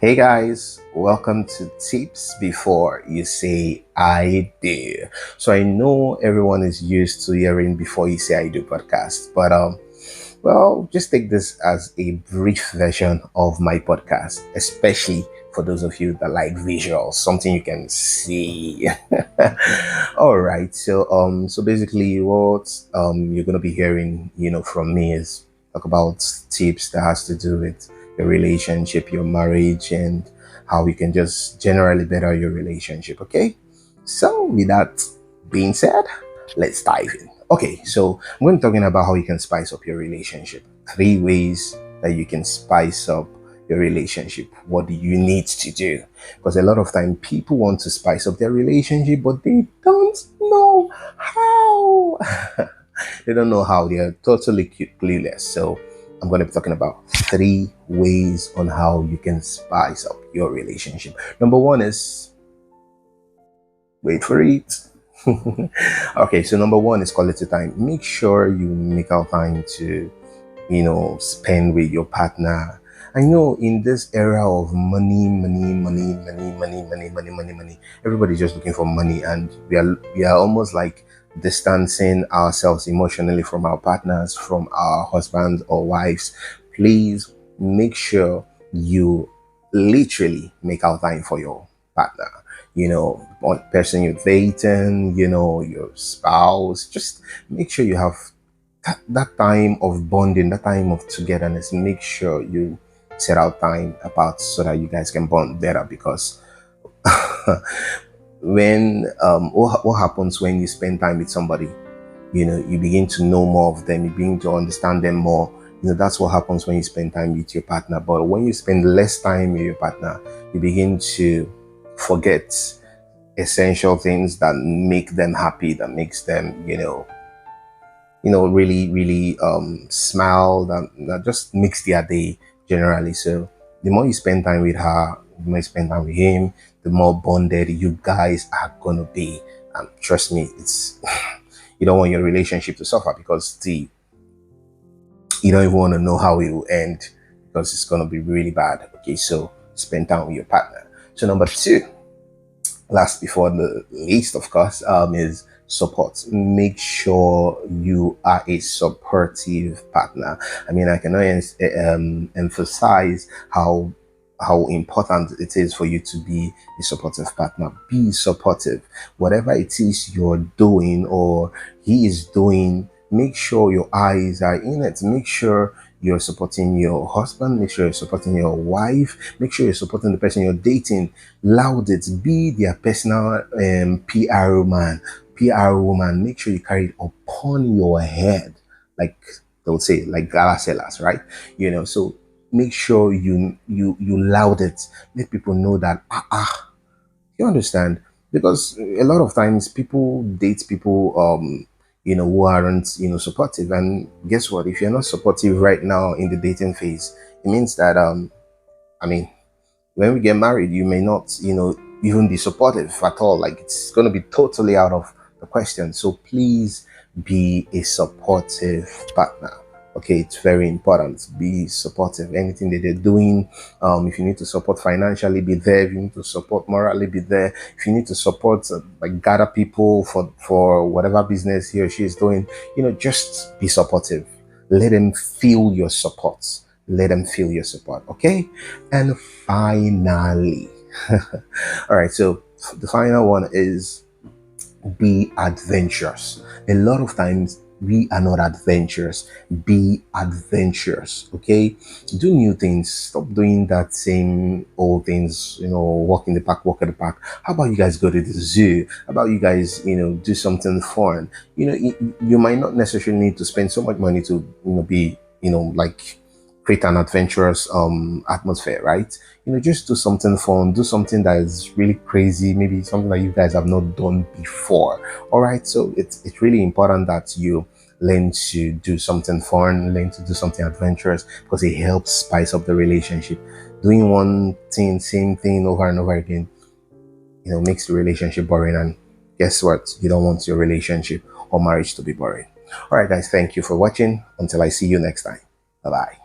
Hey guys, welcome to Tips Before You Say I Do. So I know everyone is used to hearing Before You Say I Do podcast, but just take this as a brief version of my podcast, especially for those of you that like visuals, something you can see. All right, so basically what you're gonna be hearing, from me is talk about tips that has to do with your relationship, your marriage, and how you can just generally better your relationship. Okay, so with that being said, let's dive in. Okay, so I'm going to be talking about how you can spice up your relationship. 3 ways that you can spice up your relationship. What do you need to do? Because a lot of time people want to spice up their relationship, but they don't know how. They don't know how. They are totally clueless. So I'm going to be talking about 3 ways on how you can spice up your relationship. Number one is, wait for it. Okay, so number one is quality time. Make sure you make out time to, spend with your partner. I know in this era of money, everybody's just looking for money, and we are almost like distancing ourselves emotionally from our partners, from our husbands or wives. Please make sure you literally make out time for your partner. Person you're dating, your spouse. Just make sure you have that time of bonding, that time of togetherness. Make sure you set out time apart so that you guys can bond better, because when what happens when you spend time with somebody, you begin to know more of them, you begin to understand them more. That's what happens when you spend time with your partner. But when you spend less time with your partner, you begin to forget essential things that make them happy, that makes them really smile, that just makes their day generally. So the more you spend time with her, the more you spend time with him, the more bonded you guys are gonna be. And trust me, it's you don't want your relationship to suffer, because you don't even want to know how it will end, because it's gonna be really bad. Okay, so spend time with your partner. So number two, last before the least, of course, is support. Make sure you are a supportive partner. I mean, I cannot emphasize how important it is for you to be a supportive partner. Be supportive. Whatever it is you're doing or he is doing, make sure your eyes are in it. Make sure you're supporting your husband. Make sure you're supporting your wife. Make sure you're supporting the person you're dating. Loud it. Be their personal PR man, PR woman. Make sure you carry it upon your head, like they would say, like gala sellers, right? So make sure you loud it. Let people know that you understand, because a lot of times people date people who aren't supportive. And guess what? If you're not supportive right now in the dating phase, it means that I mean, when we get married, you may not even be supportive at all. Like, it's going to be totally out of the question. So please be a supportive partner. Okay, it's very important. Be supportive. Anything that they're doing, if you need to support financially, be there. If you need to support morally, be there. If you need to support, like, gather people for whatever business he or she is doing, just be supportive. Let them feel your support. Let them feel your support. Okay, and finally, all right. So the final one is, be adventurous. A lot of times we are not adventurous. Be adventurous. Okay, do new things. Stop doing that same old things. Walk in the park, walk at the park. How about you guys go to the zoo? How about you guys do something fun? You might not necessarily need to spend so much money to be like create an adventurous atmosphere, right? Just do something fun, do something that is really crazy, maybe something that you guys have not done before. All right, so it's really important that you learn to do something fun, learn to do something adventurous, because it helps spice up the relationship. Doing one thing, same thing over and over again, makes the relationship boring. And guess what? You don't want your relationship or marriage to be boring. All right, guys, thank you for watching. Until I see you next time. Bye-bye.